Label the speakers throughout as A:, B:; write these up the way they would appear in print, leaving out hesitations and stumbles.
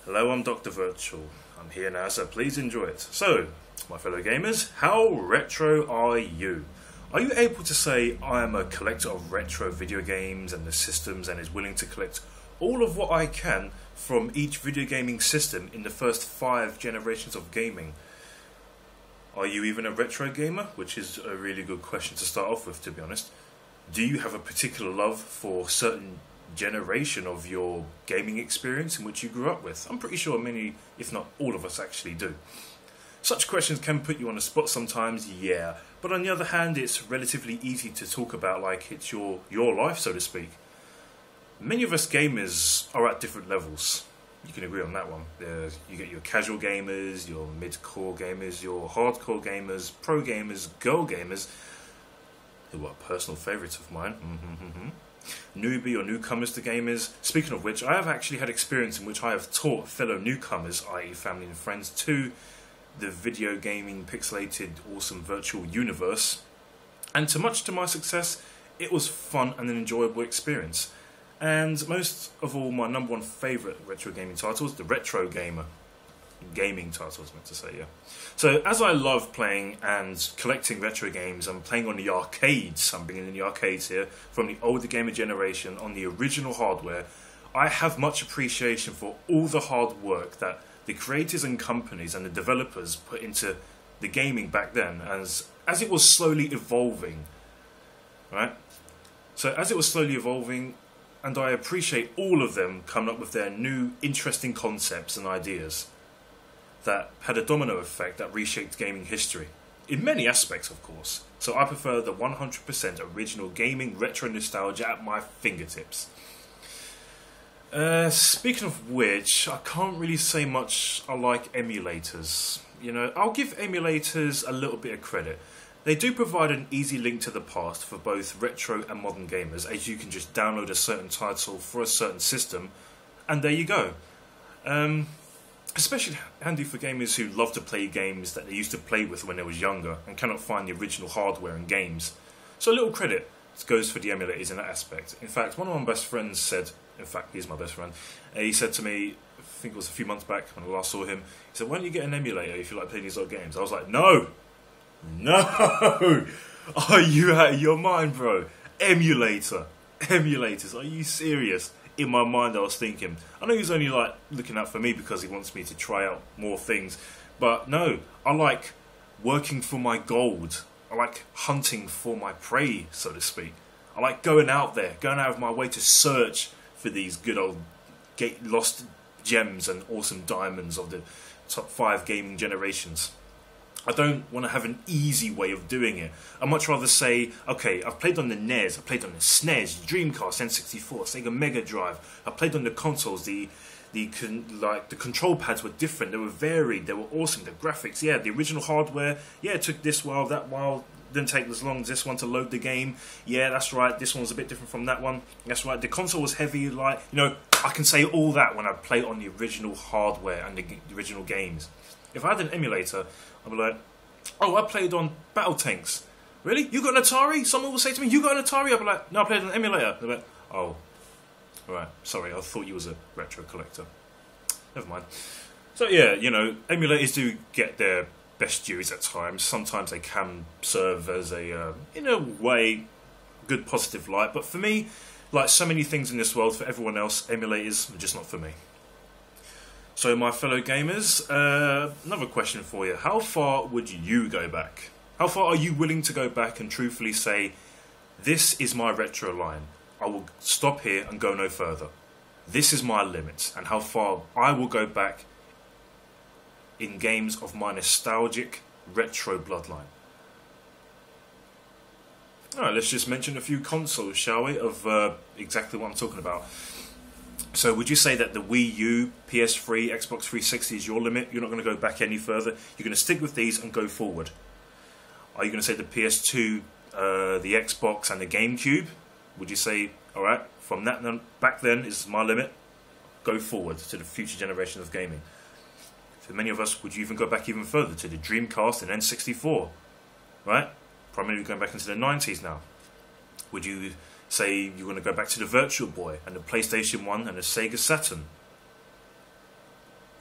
A: Hello, I'm Dr. Virtual. I'm here now, so please enjoy it. So, my fellow gamers, how retro are you? Are you able to say I am a collector of retro video games and the systems and is willing to collect all of what I can from each video gaming system in the first 5 generations of gaming? Are you even a retro gamer? Which is a really good question to start off with, to be honest. Do you have a particular love for certain generation of your gaming experience in which you grew up with? I'm pretty sure many, if not all of us, actually do. Such questions can put you on the spot sometimes, yeah, but on the other hand it's relatively easy to talk about like it's your life, so to speak. Many of us gamers are at different levels. You can agree on that one. You get your casual gamers, your mid-core gamers, your hardcore gamers, pro gamers, girl gamers, who are personal favourites of mine. Newbie or newcomers to gamers. Speaking of which, I have actually had experience in which I have taught fellow newcomers, i.e. family and friends, to the video gaming pixelated awesome virtual universe, and much to my success, it was fun and an enjoyable experience. And most of all, my number one favourite retro gaming titles, the retro gaming titles, meant to say, yeah. So as I love playing and collecting retro games and playing on the arcades, I'm bringing in the arcades here, from the older gamer generation on the original hardware, I have much appreciation for all the hard work that the creators and companies and the developers put into the gaming back then as it was slowly evolving, right? So as it was slowly evolving, and I appreciate all of them coming up with their new interesting concepts and ideas that had a domino effect that reshaped gaming history. In many aspects, of course. So I prefer the 100% original gaming retro nostalgia at my fingertips. Speaking of which, I can't really say much I like emulators. You know, I'll give emulators a little bit of credit. They do provide an easy link to the past for both retro and modern gamers, as you can just download a certain title for a certain system, and there you go. Especially handy for gamers who love to play games that they used to play with when they was younger and cannot find the original hardware and games. So a little credit goes for the emulators in that aspect. In fact, one of my best friends said, in fact he's my best friend, he said to me, I think it was a few months back when I last saw him, he said, why don't you get an emulator if you like playing these old games? I was like, no! Are you out of your mind, bro? Emulators, are you serious? In my mind I was thinking, I know he's only like looking out for me because he wants me to try out more things, but no, I like working for my gold. I like hunting for my prey, so to speak. I like going out of my way to search for these good old lost gems and awesome diamonds of the top 5 gaming generations. I don't want to have an easy way of doing it. I'd much rather say, okay, I've played on the NES, I've played on the SNES, Dreamcast, N64, Sega Mega Drive. I played on the consoles. The control pads were different. They were varied. They were awesome. The graphics, yeah, the original hardware, yeah, it took this while, that while. Didn't take as long as this one to load the game. Yeah, that's right. This one's a bit different from that one. That's right. The console was heavy. Like, you know, I can say all that when I play on the original hardware and the original games. If I had an emulator, I'd be like, oh, I played on Battle Tanks. Really? You got an Atari? Someone will say to me, you got an Atari? I'd be like, no, I played on an emulator. They're like, oh, right, sorry, I thought you was a retro collector. Never mind. So yeah, you know, emulators do get their best dues at times. Sometimes they can serve as a, in a way, good positive light. But for me, like so many things in this world, for everyone else, emulators are just not for me. So my fellow gamers, another question for you. How far would you go back? How far are you willing to go back and truthfully say, this is my retro line. I will stop here and go no further. This is my limit, and how far I will go back in games of my nostalgic retro bloodline. Alright, let's just mention a few consoles, shall we, of exactly what I'm talking about. So would you say that the Wii U, PS3, Xbox 360 is your limit? You're not going to go back any further? You're going to stick with these and go forward? Are you going to say the PS2, the Xbox and the GameCube? Would you say, alright, from that back then is my limit? Go forward to the future generation of gaming. For many of us, would you even go back even further to the Dreamcast and N64? Right? Primarily going back into the 90s now. Would you say you're going to go back to the Virtual Boy and the PlayStation 1 and the Sega Saturn?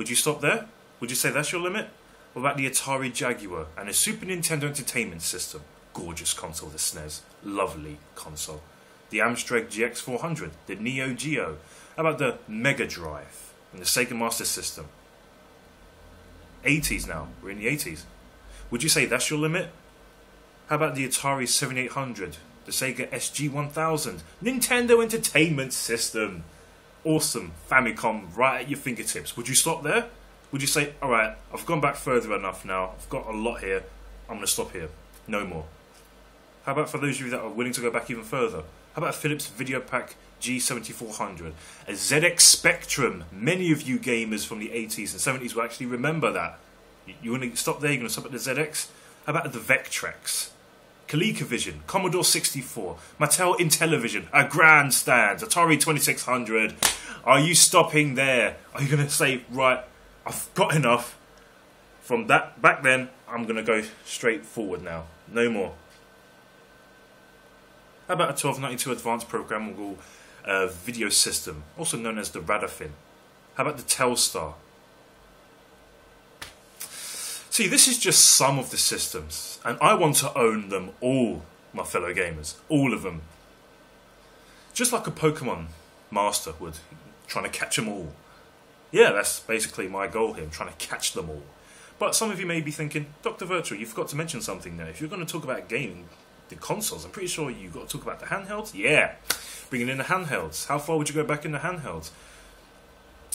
A: Would you stop there? Would you say that's your limit? What about the Atari Jaguar and the Super Nintendo Entertainment System? Gorgeous console, the SNES. Lovely console. The Amstrad GX400, the Neo Geo. How about the Mega Drive and the Sega Master System? 80s now. We're in the 80s. Would you say that's your limit? How about the Atari 7800, the Sega SG 1000, Nintendo Entertainment System? Awesome. Famicom right at your fingertips. Would you stop there? Would you say, alright, I've gone back further enough now, I've got a lot here, I'm going to stop here. No more. How about for those of you that are willing to go back even further? How about Phillips Video Pac G7400? A ZX Spectrum. Many of you gamers from the 80s and 70s will actually remember that. You want to stop there? You're going to stop at the ZX? How about the Vectrex? Colecovision, Commodore 64, Mattel Intellivision, a Grandstand, Atari 2600. Are you stopping there? Are you going to say, right, I've got enough from that back then, I'm going to go straight forward now. No more. How about a 1292 Advanced Programmable Video System, also known as the radofin? How about the Telstar? See, this is just some of the systems, and I want to own them all, my fellow gamers. All of them. Just like a Pokemon master would, trying to catch them all. Yeah, that's basically my goal here, I'm trying to catch them all. But some of you may be thinking, Dr. Virtual, you forgot to mention something there. If you're going to talk about gaming, the consoles, I'm pretty sure you've got to talk about the handhelds. Yeah, bringing in the handhelds. How far would you go back in the handhelds?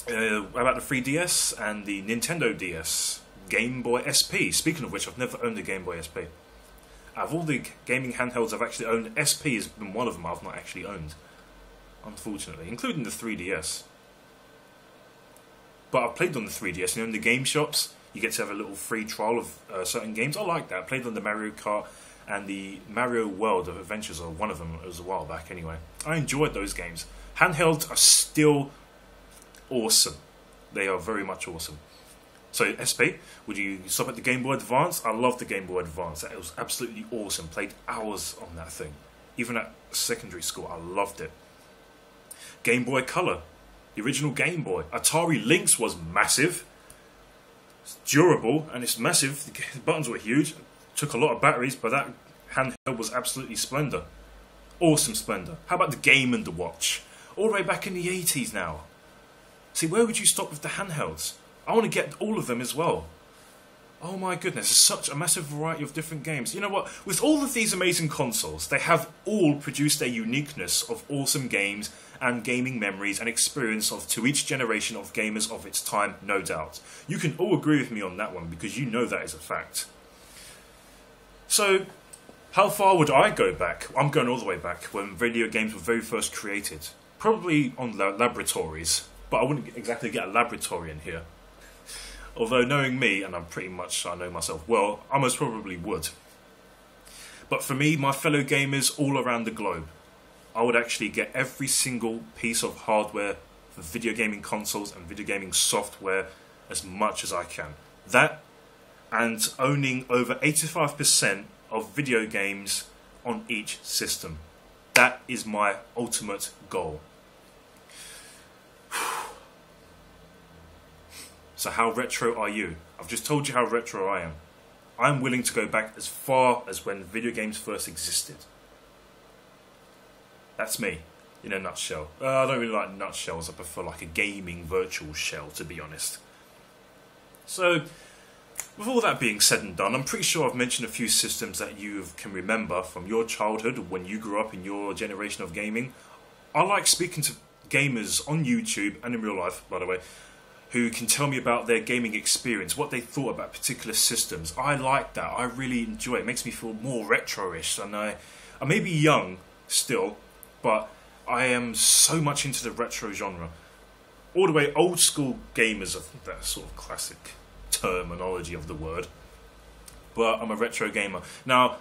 A: How about the 3DS and the Nintendo DS? Game Boy SP. Speaking of which, I've never owned a Game Boy SP. Out of all the gaming handhelds I've actually owned, SP has been one of them I've not actually owned. Unfortunately, including the 3DS. But I've played on the 3DS, in the game shops, you get to have a little free trial of certain games. I like that. I played on the Mario Kart and the Mario World of Adventures, or one of them. It was a while back anyway. I enjoyed those games. Handhelds are still awesome. They are very much awesome. So SP, would you stop at the Game Boy Advance? I love the Game Boy Advance. It was absolutely awesome. Played hours on that thing. Even at secondary school, I loved it. Game Boy Color. The original Game Boy. Atari Lynx was massive. It's durable and it's massive. The buttons were huge. Took a lot of batteries, but that handheld was absolutely splendor. Awesome splendor. How about the Game & Watch? All the way back in the 80s now. See, where would you stop with the handhelds? I want to get all of them as well. Oh my goodness, there's such a massive variety of different games. You know what? With all of these amazing consoles, they have all produced a uniqueness of awesome games and gaming memories and experience to each generation of gamers of its time, no doubt. You can all agree with me on that one because you know that is a fact. So, how far would I go back? I'm going all the way back when video games were very first created. Probably on laboratories, but I wouldn't exactly get a laboratory in here. Although knowing me, and I know myself well, I most probably would. But for me, my fellow gamers all around the globe, I would actually get every single piece of hardware for video gaming consoles and video gaming software as much as I can. That and owning over 85% of video games on each system. That is my ultimate goal. So how retro are you? I've just told you how retro I am. I'm willing to go back as far as when video games first existed. That's me, in a nutshell. I don't really like nutshells, I prefer like a gaming virtual shell, to be honest. So, with all that being said and done, I'm pretty sure I've mentioned a few systems that you can remember from your childhood, when you grew up in your generation of gaming. I like speaking to gamers on YouTube, and in real life, by the way, who can tell me about their gaming experience, what they thought about particular systems. I like that. I really enjoy it. It makes me feel more retro-ish. And I may be young still, but I am so much into the retro genre. All the way old school gamers, I think that's sort of classic terminology of the word. But I'm a retro gamer. Now,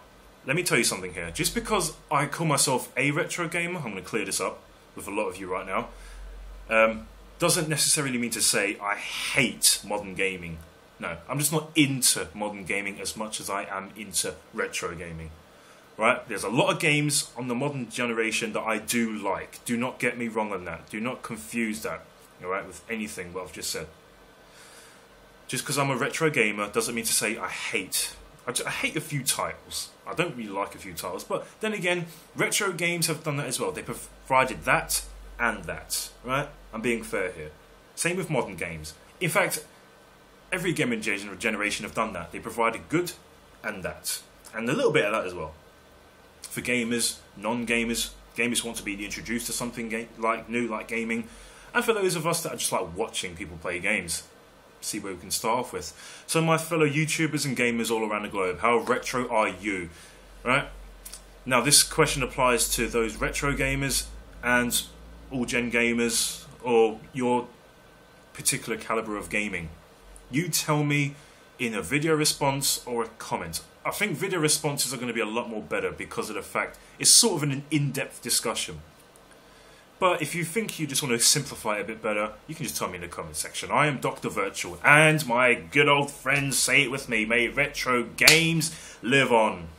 A: let me tell you something here. Just because I call myself a retro gamer, I'm going to clear this up with a lot of you right now, doesn't necessarily mean to say I hate modern gaming. No, I'm just not into modern gaming as much as I am into retro gaming. Right? There's a lot of games on the modern generation that I do like. Do not get me wrong on that. Do not confuse that, alright, with anything what I've just said. Just because I'm a retro gamer doesn't mean to say I hate a few titles. I don't really like a few titles, but then again, retro games have done that as well. They provided that and that, right? I'm being fair here. Same with modern games. In fact, every gaming generation have done that. They provided good and that, and a little bit of that as well. For gamers, non-gamers, gamers who want to be introduced to something new, like gaming, and for those of us that are just like watching people play games. See where we can start off with. So my fellow YouTubers and gamers all around the globe, how retro are you? Right? Now this question applies to those retro gamers and all gen gamers, or your particular caliber of gaming. You tell me in a video response or a comment. I think video responses are going to be a lot more better because of the fact it's sort of an in-depth discussion. But if you think you just want to simplify it a bit better, you can just tell me in the comment section. I am Dr. Virtual, and my good old friends, say it with me, may retro games live on.